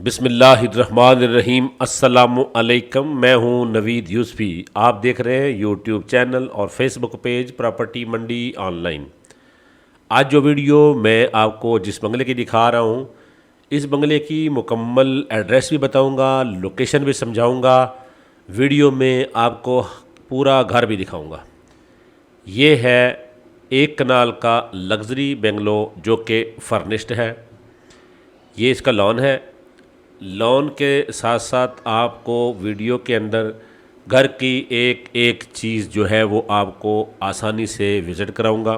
बिस्मिल्लाहिर्रहमानिर्रहीम। अस्सलामुअलैकुम। मैं हूं नवीद यूसुफी। आप देख रहे हैं यूट्यूब चैनल और फेसबुक पेज प्रॉपर्टी मंडी ऑनलाइन। आज जो वीडियो मैं आपको जिस बंगले की दिखा रहा हूं, इस बंगले की मुकम्मल एड्रेस भी बताऊंगा, लोकेशन भी समझाऊंगा। वीडियो में आपको पूरा घर भी दिखाऊंगा। ये है एक कनाल का लग्जरी बेंगलो जो कि फर्निश्ड है। ये इसका लॉन है। लॉन के साथ साथ आपको वीडियो के अंदर घर की एक एक चीज़ जो है वो आपको आसानी से विज़िट कराऊंगा।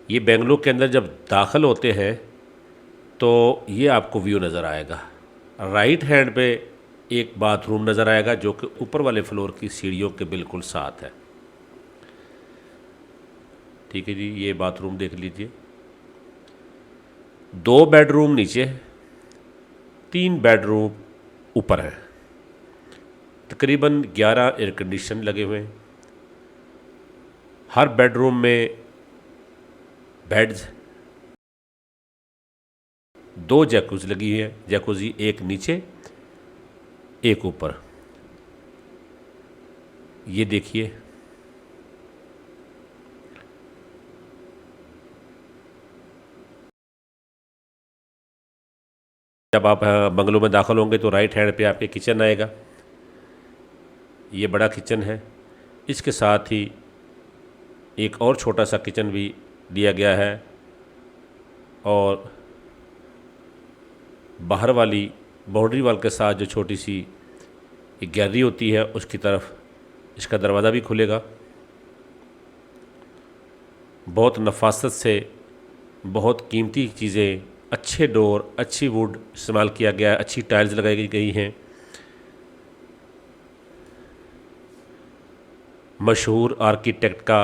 ये बेंगलुरु के अंदर जब दाखिल होते हैं तो ये आपको व्यू नज़र आएगा। राइट हैंड पे एक बाथरूम नज़र आएगा जो कि ऊपर वाले फ्लोर की सीढ़ियों के बिल्कुल साथ है। ठीक है जी, ये बाथरूम देख लीजिए। 2 बेडरूम नीचे, 3 बेडरूम ऊपर है। तकरीबन 11 एयर कंडीशन लगे हुए हैं। हर बेडरूम में बेड्स, 2 जैकुज़ी लगी है। जैकुज़ी एक नीचे एक ऊपर। ये देखिए, जब आप बंगलों में दाखिल होंगे तो राइट हैंड पे आपके किचन आएगा। ये बड़ा किचन है। इसके साथ ही एक और छोटा सा किचन भी दिया गया है और बाहर वाली बाउंड्री वाल के साथ जो छोटी सी एक गैलरी होती है उसकी तरफ इसका दरवाज़ा भी खुलेगा। बहुत नफासत से बहुत कीमती चीज़ें, अच्छे डोर, अच्छी वुड इस्तेमाल किया गया है, अच्छी टाइल्स लगाई गई हैं। मशहूर आर्किटेक्ट का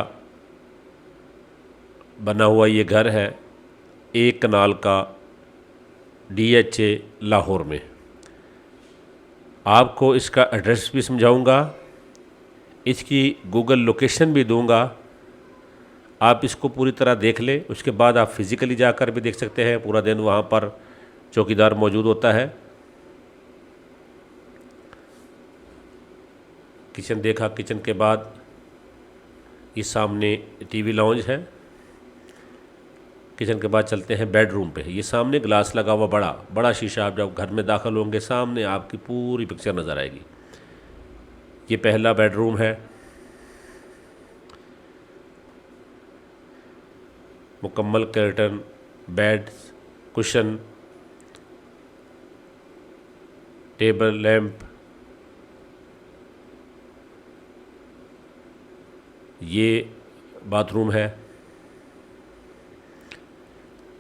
बना हुआ ये घर है, एक कनाल का, DHA लाहौर में। आपको इसका एड्रेस भी समझाऊंगा, इसकी गूगल लोकेशन भी दूंगा। आप इसको पूरी तरह देख लें, उसके बाद आप फिज़िकली जाकर भी देख सकते हैं। पूरा दिन वहाँ पर चौकीदार मौजूद होता है। किचन देखा, किचन के बाद ये सामने टीवी लाउंज है। किचन के बाद चलते हैं बेडरूम पे। ये सामने ग्लास लगा हुआ बड़ा बड़ा शीशा, आप जब घर में दाखिल होंगे सामने आपकी पूरी पिक्चर नज़र आएगी। ये पहला बेडरूम है। मुकम्मल curtain, bed, cushion, table lamp. ये बाथरूम है।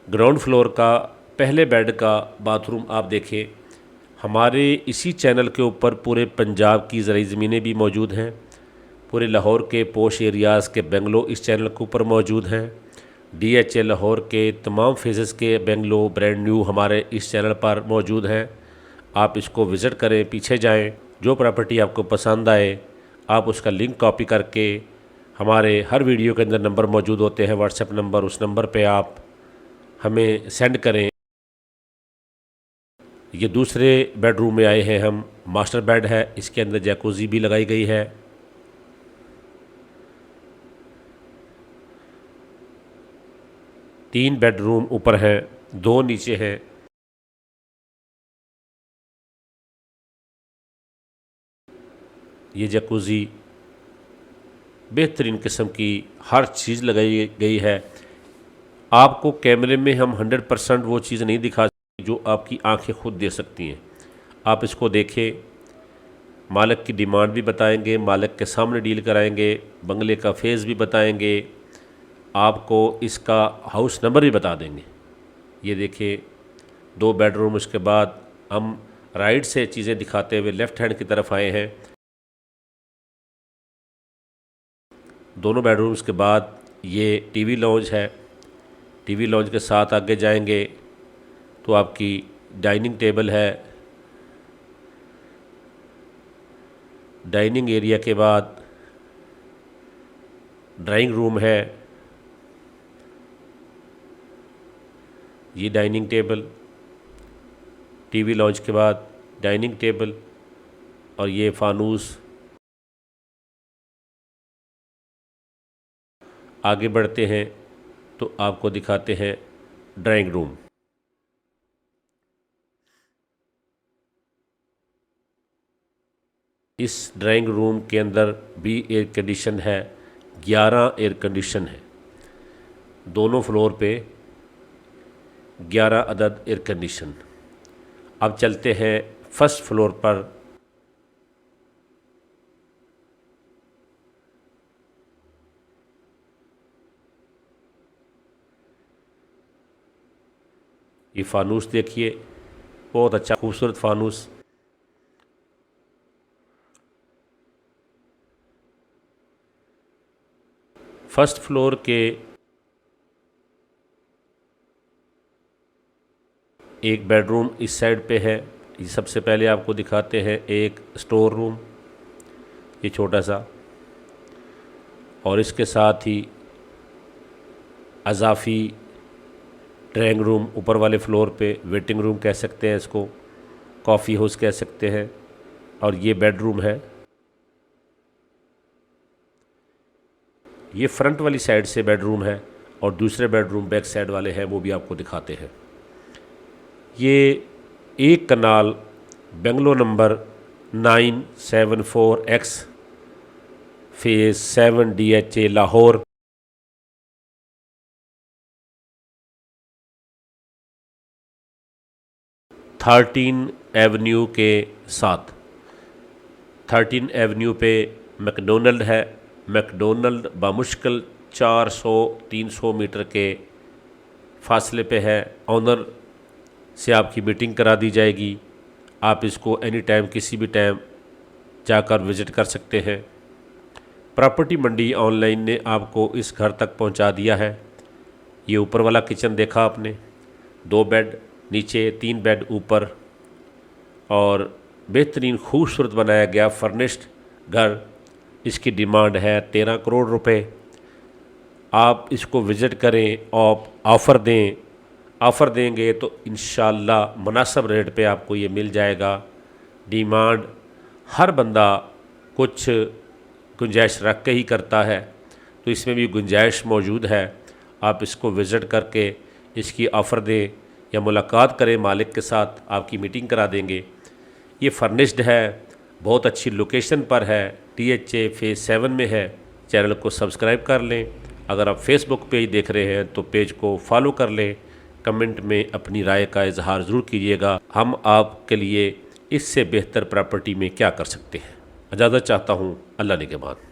ग्राउंड फ्लोर का पहले बेड का बाथरूम आप देखें। हमारे इसी चैनल के ऊपर पूरे पंजाब की ज़रूरी ज़मीनें भी मौजूद हैं। पूरे लाहौर के पोश एरियाज़ के बेंगलो इस चैनल के ऊपर मौजूद हैं। DHA लाहौर के तमाम फेजेस के बेंगलो ब्रांड न्यू हमारे इस चैनल पर मौजूद हैं। आप इसको विज़िट करें, पीछे जाएं। जो प्रॉपर्टी आपको पसंद आए आप उसका लिंक कॉपी करके, हमारे हर वीडियो के अंदर नंबर मौजूद होते हैं, व्हाट्सएप नंबर, उस नंबर पे आप हमें सेंड करें। ये दूसरे बेडरूम में आए हैं हम। मास्टर बेड है, इसके अंदर जैकुज़ी भी लगाई गई है। तीन बेडरूम ऊपर हैं, 2 नीचे हैं। ये जैकुज़ी बेहतरीन किस्म की हर चीज़ लगाई गई है। आपको कैमरे में हम 100% वो चीज़ नहीं दिखा सकते जो आपकी आंखें खुद दे सकती हैं। आप इसको देखें, मालिक की डिमांड भी बताएंगे, मालिक के सामने डील कराएंगे, बंगले का फेज़ भी बताएंगे, आपको इसका हाउस नंबर भी बता देंगे। ये देखिए, 2 बेडरूम। उसके बाद हम राइट से चीज़ें दिखाते हुए लेफ़्ट हैंड की तरफ आए हैं। दोनों बेडरूम्स के बाद ये टीवी लॉन्ज है। टीवी लॉन्ज के साथ आगे जाएंगे तो आपकी डाइनिंग टेबल है। डाइनिंग एरिया के बाद ड्राइंग रूम है। ये डाइनिंग टेबल, टीवी लॉन्च के बाद डाइनिंग टेबल और ये फानूस। आगे बढ़ते हैं तो आपको दिखाते हैं ड्राइंग रूम। इस ड्राइंग रूम के अंदर भी एयर कंडीशन है, 11 एयर कंडीशन है। दोनों फ्लोर पे 11 अदद एयर कंडीशन। अब चलते हैं फर्स्ट फ्लोर पर। ये फानूस देखिए, बहुत अच्छा खूबसूरत फानूस। फर्स्ट फ्लोर के एक बेडरूम इस साइड पे है। ये सबसे पहले आपको दिखाते हैं एक स्टोर रूम, ये छोटा सा, और इसके साथ ही अजाफ़ी ड्राइंग रूम ऊपर वाले फ्लोर पे, वेटिंग रूम कह सकते हैं इसको, कॉफ़ी हाउस कह सकते हैं। और ये बेडरूम है। ये फ्रंट वाली साइड से बेडरूम है और दूसरे बेडरूम बैक साइड वाले हैं, वो भी आपको दिखाते हैं। ये एक canal bungalow number 974X phase 7 DHA Lahore. Thirteen avenue के साथ, 13 एवेन्यू पे मैकडोनल्ड है। मैकडोनल्ड बामुश्किल 400-300 मीटर के फासले पे है। ऑनर से आपकी मीटिंग करा दी जाएगी। आप इसको एनी टाइम, किसी भी टाइम जाकर विज़िट कर सकते हैं। प्रॉपर्टी मंडी ऑनलाइन ने आपको इस घर तक पहुंचा दिया है। ये ऊपर वाला किचन देखा आपने, 2 बेड नीचे, 3 बेड ऊपर, और बेहतरीन खूबसूरत बनाया गया फर्निश्ड घर। इसकी डिमांड है 13 करोड़ रुपए। आप इसको विज़िट करें, आप ऑफ़र देंगे तो इंशाल्लाह मुनासिब रेट पे आपको ये मिल जाएगा। डिमांड हर बंदा कुछ गुंजाइश रख के ही करता है, तो इसमें भी गुंजाइश मौजूद है। आप इसको विज़िट करके इसकी ऑफ़र दें या मुलाकात करें मालिक के साथ, आपकी मीटिंग करा देंगे। ये फर्निश्ड है, बहुत अच्छी लोकेशन पर है, DHA फेज़ 7 में है। चैनल को सब्सक्राइब कर लें। अगर आप फेसबुक पेज देख रहे हैं तो पेज को फॉलो कर लें। कमेंट में अपनी राय का इजहार ज़रूर कीजिएगा। हम आपके लिए इससे बेहतर प्रॉपर्टी में क्या कर सकते हैं। इजाज़त चाहता हूँ, अल्लाह निगहबान।